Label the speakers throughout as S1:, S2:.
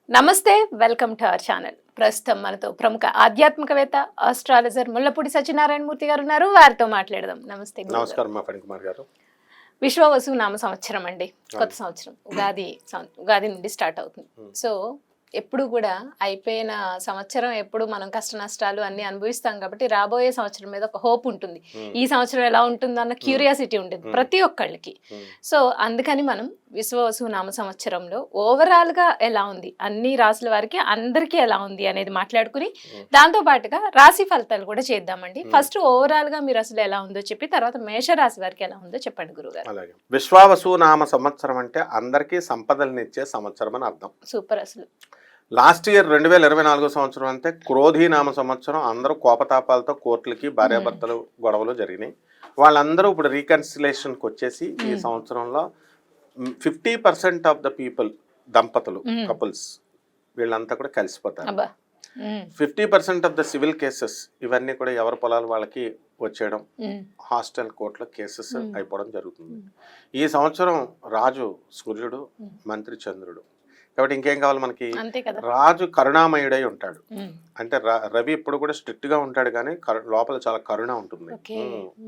S1: నమస్తే, welcome to our channel. ప్రస్తుతం మనతో ప్రముఖ ఆధ్యాత్మికవేత్త, ఆస్ట్రాలజర్ ముల్లపూడి సత్యనారాయణ మూర్తి గారు ఉన్నారు. వారితో మాట్లాడదాం. నమస్తే గురుగారు.
S2: నమస్కారం మా ఫణికుమార్ గారు.
S1: విశ్వవసు నామ సంవత్సరం అండి, కొత్త సంవత్సరం ఉగాది నుండి స్టార్ట్ అవుతుంది. సో ఎప్పుడు కూడా అయిపోయిన సంవత్సరం ఎప్పుడు మనం కష్ట నష్టాలు అన్ని అనుభవిస్తాం కాబట్టి రాబోయే సంవత్సరం మీద ఒక హోప్ ఉంటుంది. ఈ సంవత్సరం ఎలా ఉంటుంది అన్న క్యూరియాసిటీ ఉంటుంది ప్రతి ఒక్కళ్ళకి. సో అందుకని మనం విశ్వవసు నామ సంవత్సరంలో ఓవరాల్ గా ఎలా ఉంది, అన్ని రాసుల వారికి అందరికీ ఎలా ఉంది అనేది మాట్లాడుకుని దాంతో పాటుగా రాశి ఫలితాలు కూడా చేద్దామండి. ఫస్ట్ ఓవరాల్ గా మీరు అసలు ఎలా ఉందో చెప్పి తర్వాత మేషరాశి వారికి ఎలా ఉందో చెప్పండి గురుగారు.
S2: అలాగే విశ్వావసు నామ సంవత్సరం అంటే అందరికీ సంపదలనిచ్చే సంవత్సరం అని అర్థం.
S1: సూపర్. అసలు
S2: లాస్ట్ ఇయర్ 2024 సంవత్సరం అంటే క్రోధి నామ సంవత్సరం. అందరూ కోపతాపాలతో కోర్టులకి భార్యాభర్తలు గొడవలు జరిగినాయి. వాళ్ళందరూ ఇప్పుడు రీకన్సిలేషన్కి వచ్చేసి ఈ సంవత్సరంలో 50% ఆఫ్ ద పీపుల్, దంపతులు, కపుల్స్ వీళ్ళంతా కూడా కలిసిపోతారు. 50% ఆఫ్ ద సివిల్ కేసెస్ ఇవన్నీ కూడా ఎవరి పొలాలు వాళ్ళకి వచ్చేయడం, హాస్టల్ కోర్టులో కేసెస్ అయిపోవడం జరుగుతుంది. ఈ సంవత్సరం రాజు సూర్యుడు, మంత్రి చంద్రుడు. కాబట్టి ఇంకేం కావాలి మనకి? రాజు కరుణామయుడై ఉంటాడు. అంటే రవి ఇప్పుడు కూడా స్ట్రిక్ట్ గా ఉంటాడు కానీ లోపల చాలా కరుణ ఉంటుంది.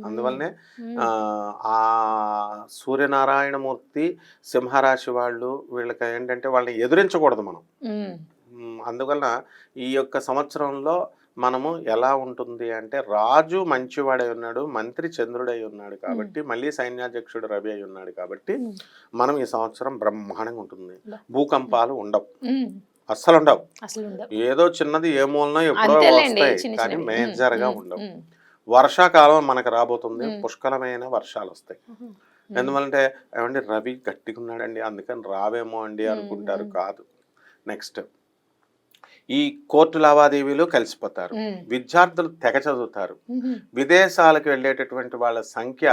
S2: అందువల్లనే ఆ సూర్యనారాయణమూర్తి సింహరాశి వాళ్ళు, వీళ్ళకి ఏంటంటే వాళ్ళని ఎదురించకూడదు మనం. అందువలన ఈ యొక్క సంవత్సరంలో మనము ఎలా ఉంటుంది అంటే రాజు మంచివాడై ఉన్నాడు, మంత్రి చంద్రుడై ఉన్నాడు కాబట్టి, మళ్ళీ సైన్యాధ్యక్షుడు రవి అయి ఉన్నాడు కాబట్టి మనం ఈ సంవత్సరం బ్రహ్మాండంగా ఉంటుంది. భూకంపాలు ఉండవు, అస్సలు ఉండవు. ఏదో చిన్నది ఏ మూలనో ఎప్పుడో వస్తాయి కానీ మేజర్ గా ఉండవు. వర్షాకాలం మనకు రాబోతుంది, పుష్కలమైన వర్షాలు వస్తాయి. ఎందువల్లంటే ఏమండి రవి గట్టిగా ఉన్నాడండి అందుకని రావేమో అండి అనుకుంటారు, కాదు. నెక్స్ట్ ఈ కోర్టు లావాదేవీలు కలిసిపోతారు, విద్యార్థులు తెగ చదువుతారు, విదేశాలకు వెళ్ళేటటువంటి వాళ్ళ సంఖ్య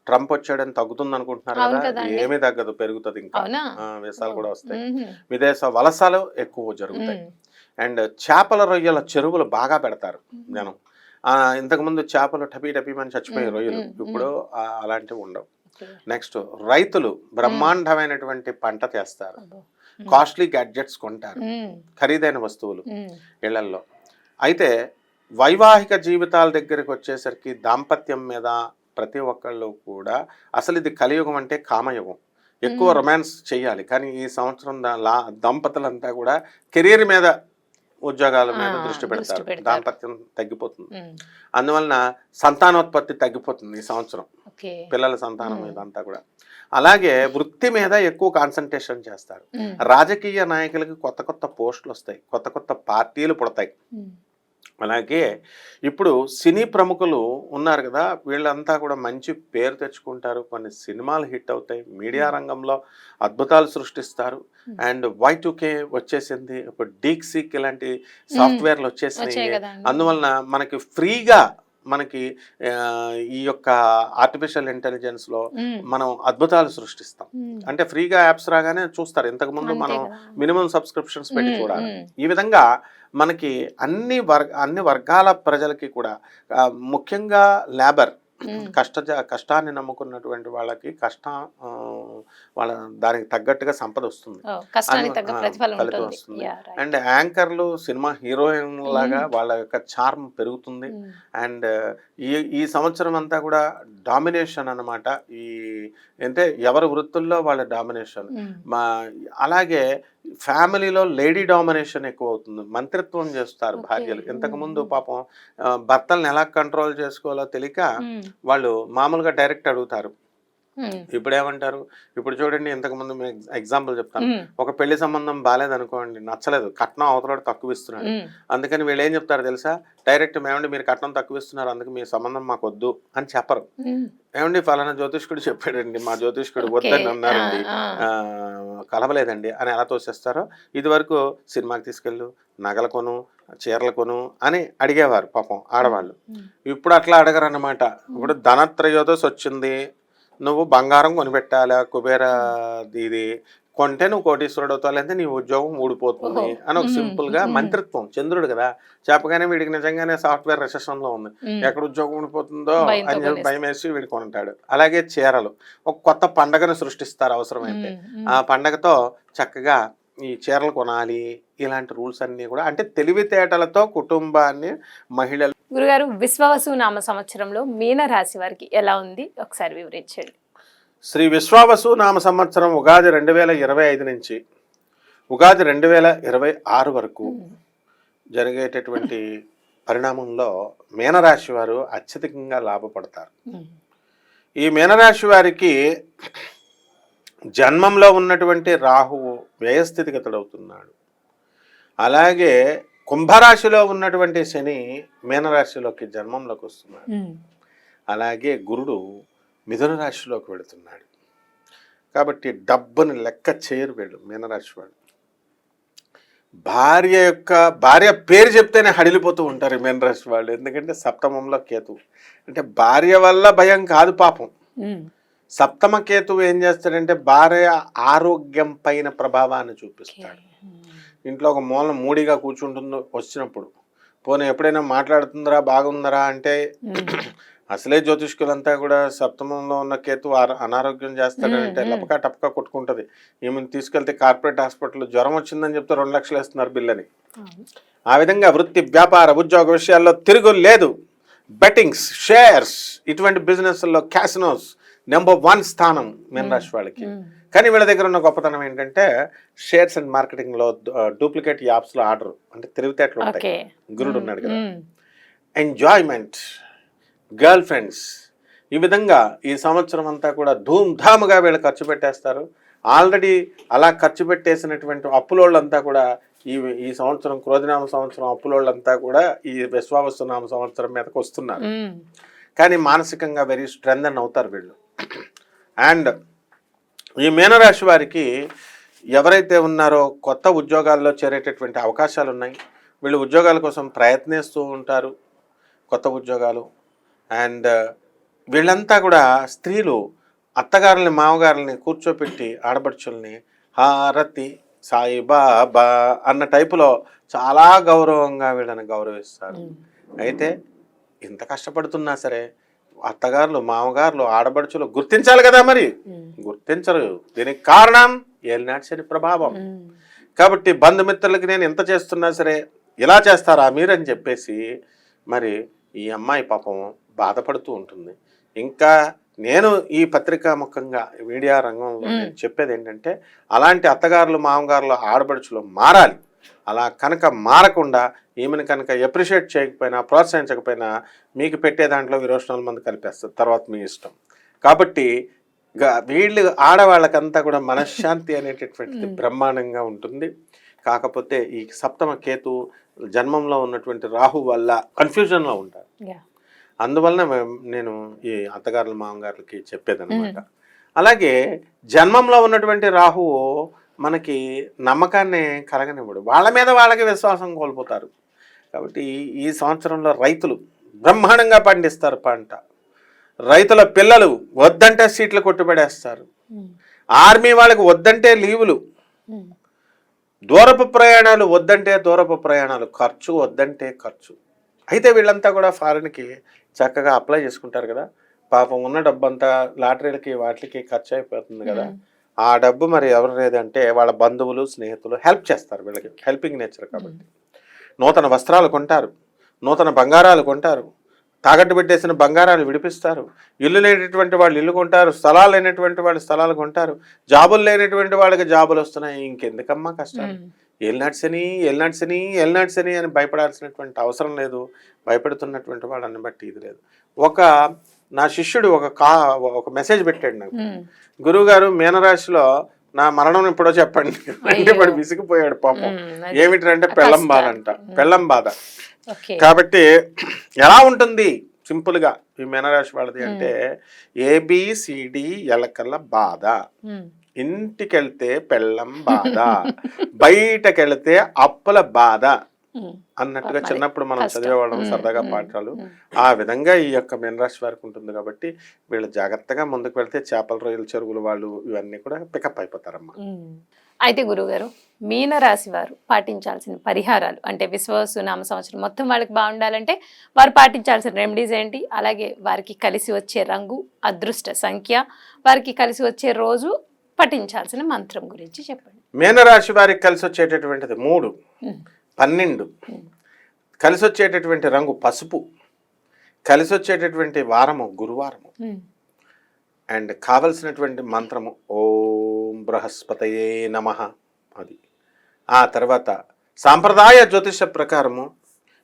S2: ట్రంప్ వచ్చాడని తగ్గుతుంది అనుకుంటున్నారు కదా, ఏమీ తగ్గదు, పెరుగుతుంది. ఇంకా వీసాలు కూడా వస్తాయి, విదేశ వలసలు ఎక్కువ జరుగుతాయి. అండ్ చేపల రొయ్యల చెరువులు బాగా పెడతారు జనం. ఇంతకుముందు చేపలు టపీమని చచ్చిపోయే రొయ్యలు, ఇప్పుడు అలాంటివి ఉండవు. నెక్స్ట్ రైతులు బ్రహ్మాండమైనటువంటి పంట చేస్తారు, కాస్ట్లీ గ్యాడ్జెట్స్ కొంటారు, ఖరీదైన వస్తువులు ఇళ్లల్లో. అయితే వైవాహిక జీవితాల దగ్గరికి వచ్చేసరికి దాంపత్యం మీద ప్రతి ఒక్కళ్ళు కూడా అసలు ఇది కలియుగం అంటే కామయుగం. ఎక్కువ రొమాన్స్ చేయాలి కానీ ఈ సంవత్సరం దంపతులంతా కూడా కెరీర్ మీద, ఉద్యోగాల మీద దృష్టి పెడతారు. దాంపత్యం తగ్గిపోతుంది. అందువలన సంతానోత్పత్తి తగ్గిపోతుంది ఈ సంవత్సరం, పిల్లల సంతానం మీద అంతా కూడా. అలాగే వృత్తి మీద ఎక్కువ కాన్సన్ట్రేషన్ చేస్తారు. రాజకీయ నాయకులకి కొత్త కొత్త పోస్టులు వస్తాయి, కొత్త కొత్త పార్టీలు పుడతాయి. అలాగే ఇప్పుడు సినీ ప్రముఖులు ఉన్నారు కదా, వీళ్ళంతా కూడా మంచి పేరు తెచ్చుకుంటారు, కొన్ని సినిమాలు హిట్ అవుతాయి, మీడియా రంగంలో అద్భుతాలు సృష్టిస్తారు. అండ్ Y2K వచ్చేసింది, ఇప్పుడు డీక్సీక్ ఇలాంటి సాఫ్ట్వేర్లు వచ్చేసినాయి. అందువలన మనకి ఫ్రీగా మనకి ఈ యొక్క ఆర్టిఫిషియల్ ఇంటెలిజెన్స్ లో మనం అద్భుతాలు సృష్టిస్తాం. అంటే ఫ్రీగా యాప్స్ రాగానే చూస్తారు, ఇంతకు ముందు మనం మినిమం సబ్స్క్రిప్షన్స్ పెట్టి చూడాలి. ఈ విధంగా మనకి అన్ని వర్గాల ప్రజలకి కూడా, ముఖ్యంగా లేబర్, కష్టాన్ని నమ్ముకున్నటువంటి వాళ్ళకి వాళ్ళ దానికి తగ్గట్టుగా సంపద వస్తుంది, ఫలితం వస్తుంది. అండ్ యాంకర్లు, సినిమా హీరోయిన్ లాగా వాళ్ళ యొక్క చార్మ్ పెరుగుతుంది. అండ్ ఈ సంవత్సరం అంతా కూడా డామినేషన్ అన్నమాట. అంటే ఎవరి వృత్తుల్లో వాళ్ళ డామినేషన్. అలాగే ఫ్యామిలీలో లేడీ డామినేషన్ ఎక్కువ అవుతుంది, మంత్రిత్వం చేస్తారు భార్యలు. ఇంతకుముందు పాపం భర్తలను ఎలా కంట్రోల్ చేసుకోవాలో తెలియక వాళ్ళు మామూలుగా డైరెక్ట్ అడుగుతారు. ఇప్పుడు ఏమంటారు, ఇప్పుడు చూడండి, ఇంతకుముందు ఎగ్జాంపుల్ చెప్తాను. ఒక పెళ్లి సంబంధం బాగాలేదనుకోండి, నచ్చలేదు, కట్నం అవతల తక్కువ ఇస్తున్నాడు, అందుకని వీళ్ళు ఏం చెప్తారు తెలుసా, డైరెక్ట్ ఏమండి మీరు కట్నం తక్కువ ఇస్తున్నారు అందుకు మీ సంబంధం మాకు వద్దు అని చెప్పరు. ఏమండి ఫలానా జ్యోతిష్కుడు చెప్పాడండి, మా జ్యోతిష్కుడు వద్దని అన్నారండి, కలవలేదండి అని ఎలా తోసేస్తారో. ఇది వరకు సినిమాకి తీసుకెళ్ళు, నగల కొను, చీరలు కొను అని అడిగేవారు పాపం ఆడవాళ్ళు. ఇప్పుడు అట్లా అడగరు అన్నమాట. ఇప్పుడు ధనత్రయోదశి వచ్చింది, నువ్వు బంగారం కొనిపెట్టాలా, కుబేర ఇది కొంటే నువ్వు కోటీశ్వరుడు అవుతావు, లేదంటే నీ ఉద్యోగం ఊడిపోతుంది అని ఒక సింపుల్ గా మంత్రిత్వం. చంద్రుడు కదా చెప్పగానే వీడికి నిజంగానే సాఫ్ట్వేర్ రిసెషన్ లో ఉంది, ఎక్కడ ఉద్యోగం ఊడిపోతుందో అని చెప్పి భయం వేసి వీడు కొంటాడు. అలాగే చీరలు, ఒక కొత్త పండగను సృష్టిస్తారు అవసరమైతే. ఆ పండగతో చక్కగా ఈ చీరలు కొనాలి ఇలాంటి రూల్స్ అన్నీ కూడా అంటే తెలివితేటలతో కుటుంబాన్ని మహిళలు.
S1: గురుగారు, విశ్వావసు నామ సంవత్సరంలో మీన రాశి వారికి ఎలా ఉంది ఒకసారి వివరించండి.
S2: శ్రీ విశ్వావసు నామ సంవత్సరం ఉగాది 2025 నుంచి ఉగాది 2026 వరకు జరిగేటటువంటి పరిణామంలో మీనరాశి వారు అత్యధికంగా లాభపడతారు. ఈ మీనరాశి వారికి జన్మంలో ఉన్నటువంటి రాహువు వ్యయస్థితిగతుడవుతున్నాడు. అలాగే కుంభరాశిలో ఉన్నటువంటి శని మీనరాశిలోకి జన్మంలోకి వస్తున్నాడు. అలాగే గురుడు మిథున రాశిలోకి వెళుతున్నాడు. కాబట్టి డబ్బుని లెక్క చేయరు వీళ్ళు మీనరాశి వాళ్ళు. భార్య పేరు చెప్తేనే హడిలిపోతూ ఉంటారు మీనరాశి వాళ్ళు. ఎందుకంటే సప్తమంలో కేతువు, అంటే భార్య వల్ల భయం కాదు పాపం. సప్తమ కేతువు ఏం చేస్తాడంటే భార్య ఆరోగ్యం పైన ప్రభావాన్ని చూపిస్తాడు. ఇంట్లో ఒక మూలం మూడిగా కూర్చుంటుందో వచ్చినప్పుడు పోనీ ఎప్పుడైనా మాట్లాడుతుందరా బాగుందరా అంటే అసలే జ్యోతిష్కులంతా కూడా సప్తమంలో ఉన్న కేతు అనారోగ్యం చేస్తాడంటే లపకా టపకా కొట్టుకుంటుంది. ఈమెను తీసుకెళ్తే కార్పొరేట్ హాస్పిటల్ జ్వరం వచ్చిందని చెప్తే 2 లక్షలు వేస్తున్నారు బిల్లని. ఆ విధంగా వృత్తి వ్యాపార ఉద్యోగ విషయాల్లో తిరుగు లేదు. బెట్టింగ్స్, షేర్స్ ఇటువంటి బిజినెస్ల్లో క్యాసినోస్ నెంబర్ 1 స్థానం మీనరాశి వాళ్ళకి. కానీ వీళ్ళ దగ్గర ఉన్న గొప్పతనం ఏంటంటే షేర్స్ అండ్ మార్కెటింగ్లో డూప్లికేట్ యాప్స్లో ఆర్డర్ అంటే తెలివితేటలు ఉంటాయి. గురుడు ఉన్నాడు కదా. ఎంజాయ్మెంట్, గర్ల్ ఫ్రెండ్స్, ఈ విధంగా ఈ సంవత్సరం అంతా కూడా ధూమ్ధాముగా వీళ్ళు ఖర్చు పెట్టేస్తారు. ఆల్రెడీ అలా ఖర్చు పెట్టేసినటువంటి అప్పులోళ్ళంతా కూడా ఈ సంవత్సరం క్రోధినామ సంవత్సరం అప్పులోళ్ళంతా కూడా ఈ విశ్వావసు నామ సంవత్సరం మీదకి వస్తున్నారు. కానీ మానసికంగా వెరీ స్ట్రెంథన్ అవుతారు వీళ్ళు. అండ్ ఈ మీనరాశి వారికి ఎవరైతే ఉన్నారో కొత్త ఉద్యోగాల్లో చేరేటటువంటి అవకాశాలు ఉన్నాయి. వీళ్ళు ఉద్యోగాల కోసం ప్రయత్నిస్తూ ఉంటారు, కొత్త ఉద్యోగాలు. అండ్ వీళ్ళంతా కూడా స్త్రీలు అత్తగారుల్ని మామగారుల్ని కూర్చోపెట్టి ఆడపడుచుల్ని హారతి సాయిబాబా అన్న టైపులో చాలా గౌరవంగా వీళ్ళని గౌరవిస్తారు. అయితే ఇంత కష్టపడుతున్నా సరే అత్తగారులు మామగారులు ఆడబడుచులు గుర్తించాలి కదా, మరి గుర్తించరు. దీనికి కారణం ఏలినాటి శని ప్రభావం. కాబట్టి బంధుమిత్రులకి నేను ఎంత చేస్తున్నా సరే ఇలా చేస్తారా మీరని చెప్పేసి మరి ఈ అమ్మాయి పాపం బాధపడుతూ ఉంటుంది. ఇంకా నేను ఈ పత్రికా ముఖంగా మీడియా రంగంలో నేను చెప్పేది ఏంటంటే అలాంటి అత్తగారులు మామగారులు ఆడబడుచులు మారాలి. అలా కనుక మారకుండా ఈమెను కనుక ఎప్రిషియేట్ చేయకపోయినా ప్రోత్సహించకపోయినా మీకు పెట్టే దాంట్లో విరోచనాల మంది కలిపేస్తారు, తర్వాత మీ ఇష్టం. కాబట్టి వీళ్ళు ఆడవాళ్ళకంతా కూడా మనశ్శాంతి అనేటటువంటిది బ్రహ్మాండంగా ఉంటుంది. కాకపోతే ఈ సప్తమ కేతు జన్మంలో ఉన్నటువంటి రాహు వల్ల కన్ఫ్యూజన్లో ఉంటారు. అందువలన నేను ఈ అత్తగారుల మామగారులకి చెప్పేదన్నమాట. అలాగే జన్మంలో ఉన్నటువంటి రాహువు మనకి నమ్మకాన్ని కలగనివ్వడు, వాళ్ళ మీద వాళ్ళకి విశ్వాసం కోల్పోతారు. కాబట్టి ఈ సంవత్సరంలో రైతులు బ్రహ్మాండంగా పండిస్తారు పంట. రైతుల పిల్లలు వద్దంటే సీట్లు కొట్టుబడేస్తారు. ఆర్మీ వాళ్ళకి వద్దంటే లీవులు, దూరపు ప్రయాణాలు వద్దంటే దూరపు ప్రయాణాలు, ఖర్చు వద్దంటే ఖర్చు. అయితే వీళ్ళంతా కూడా ఫారిన్కి చక్కగా అప్లై చేసుకుంటారు కదా. పాపం ఉన్న డబ్బంతా లాటరీలకి వాటికి ఖర్చు అయిపోతుంది కదా. ఆ డబ్బు మరి ఎవరు లేదంటే వాళ్ళ బంధువులు స్నేహితులు హెల్ప్ చేస్తారు. వీళ్ళకి హెల్పింగ్ నేచర్ కాబట్టి నూతన వస్త్రాలు కొంటారు, నూతన బంగారాలు కొంటారు, తాకట్టు పెట్టేసిన బంగారాలు విడిపిస్తారు. ఇల్లు లేనటువంటి వాళ్ళు ఇల్లు కొంటారు, స్థలాలు లేనటువంటి వాళ్ళు స్థలాలు కొంటారు, జాబులు లేనటువంటి వాళ్ళకి జాబులు వస్తున్నాయి. ఇంకెందుకమ్మా కష్టాలు? ఎల్నాడ్సని అని భయపడాల్సినటువంటి అవసరం లేదు. భయపడుతున్నటువంటి వాళ్ళని బట్టి ఇది లేదు. నా శిష్యుడు ఒక మెసేజ్ పెట్టాడు నాకు, గురువుగారు మీనరాశిలో నా మరణం ఎప్పుడో చెప్పండి అంటే వాడు విసిగిపోయాడు పాపం. ఏమిటంటే పెళ్ళం బాధ అంట, పెళ్ళం బాధ. కాబట్టి ఎలా ఉంటుంది సింపుల్ గా ఈ మీనరాశి వాళ్ళది అంటే ABCD ఎలకల బాధ. ఇంటికెళ్తే పెళ్ళం బాధ, బయటకెళ్తే అప్పుల బాధ అన్నట్టుగా చిన్నప్పుడు మనం చదివేవాళ్ళం సరదాగా పాఠాలు. ఆ విధంగా ఈ యొక్క మీనరాశి వారికి ఉంటుంది. కాబట్టి వీళ్ళు జాగ్రత్తగా ముందుకు వెళ్తే చేపల రొయ్యల చెరువులు వాళ్ళు ఇవన్నీ కూడా పికప్ అయిపోతారమ్మా.
S1: అయితే గురుగారు, మీనరాశి వారు పాటించాల్సిన పరిహారాలు అంటే విశ్వావసు నామ సంవత్సరం మొత్తం వాళ్ళకి బాగుండాలంటే వారు పాటించాల్సిన రెమెడీస్ ఏంటి, అలాగే వారికి కలిసి వచ్చే రంగు, అదృష్ట సంఖ్య, వారికి కలిసి వచ్చే రోజు, పఠించాల్సిన మంత్రం గురించి చెప్పండి.
S2: మీనరాశి వారికి కలిసి వచ్చేటటువంటిది 3,
S1: ఉమ్,
S2: 12, కలిసి వచ్చేటటువంటి రంగు పసుపు, కలిసి వచ్చేటటువంటి వారము గురువారము,
S1: ఉమ్,
S2: అండ్ కావలసినటువంటి మంత్రము ఓం బృహస్పతయే నమః. అది ఆ తర్వాత సాంప్రదాయ జ్యోతిష ప్రకారము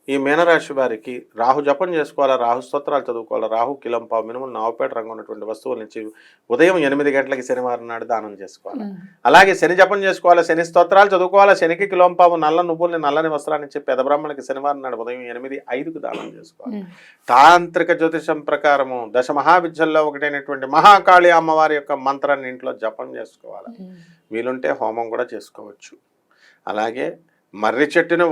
S2: ఈ మీనరాశి వారికి రాహు జపం చేసుకోవాలా, రాహు స్తోత్రాలు చదువుకోవాలా, రాహు కిలంపావు మినిమం నావుపేట రంగు ఉన్నటువంటి వస్తువుల నుంచి ఉదయం 8 గంటలకి శనివారం నాడు దానం చేసుకోవాలి.
S1: ఉమ్,
S2: అలాగే శని జపం చేసుకోవాలా, శని స్తోత్రాలు చదువుకోవాలా, శనికి కిలోంపావు నల్ల నువ్వుల్ని నల్లని వస్త్రాన్ని ఇచ్చి పెద్ద బ్రాహ్మణులకి శనివారం నాడు ఉదయం 8:05కు దానం చేసుకోవాలి.
S1: ఉమ్,
S2: తాంత్రిక జ్యోతిషం ప్రకారము దశ మహావిద్యల్లో ఒకటైనటువంటి మహాకాళి అమ్మవారి యొక్క మంత్రాన్ని ఇంట్లో జపం చేసుకోవాలి.
S1: ఉమ్,
S2: వీలుంటే హోమం కూడా చేసుకోవచ్చు. అలాగే మర్రి చెట్టును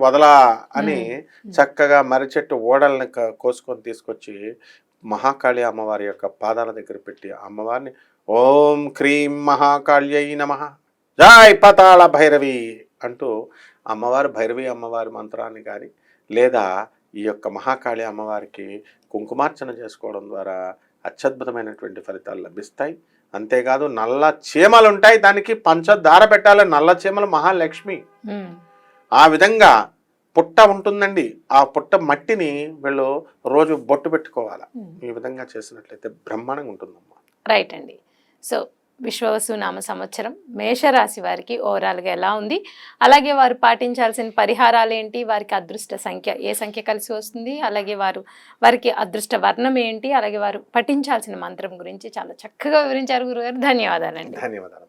S2: వదలా అని చక్కగా మర్రి చెట్టు ఓడల్ని కోసుకొని తీసుకొచ్చి మహాకాళి అమ్మవారి యొక్క పాదాల దగ్గర పెట్టి అమ్మవారిని ఓం క్రీం మహాకాళ్యై నమః జై పతాళ భైరవి అంటూ అమ్మవారు భైరవి అమ్మవారి మంత్రాన్ని కానీ లేదా ఈ యొక్క మహాకాళి అమ్మవారికి కుంకుమార్చన చేసుకోవడం ద్వారా అత్యద్భుతమైనటువంటి ఫలితాలు లభిస్తాయి. అంతేకాదు నల్ల చీమలు ఉంటాయి, దానికి పంచదార పెట్టాలి. నల్ల చీమలు మహాలక్ష్మి.
S1: ఉమ్.
S2: ఆ విధంగా పుట్ట ఉంటుందండి, ఆ పుట్ట మట్టిని వీళ్ళు రోజు బొట్టు పెట్టుకోవాలి. ఈ విధంగా చేసినట్లయితే బ్రహ్మాండంగా ఉంటుందమ్మా.
S1: రైట్ అండి. సో విశ్వవసు నామ సంవత్సరం మేషరాశి వారికి ఓవరాల్గా ఎలా ఉంది, అలాగే వారు పాటించాల్సిన పరిహారాలు ఏంటి, వారికి అదృష్ట సంఖ్య ఏ సంఖ్య కలిసి వస్తుంది, అలాగే వారికి అదృష్ట వర్ణం ఏంటి, అలాగే వారు పఠించాల్సిన మంత్రం గురించి చాలా చక్కగా వివరించారు గురుగారు. ధన్యవాదాలండి.
S2: ధన్యవాదాలు.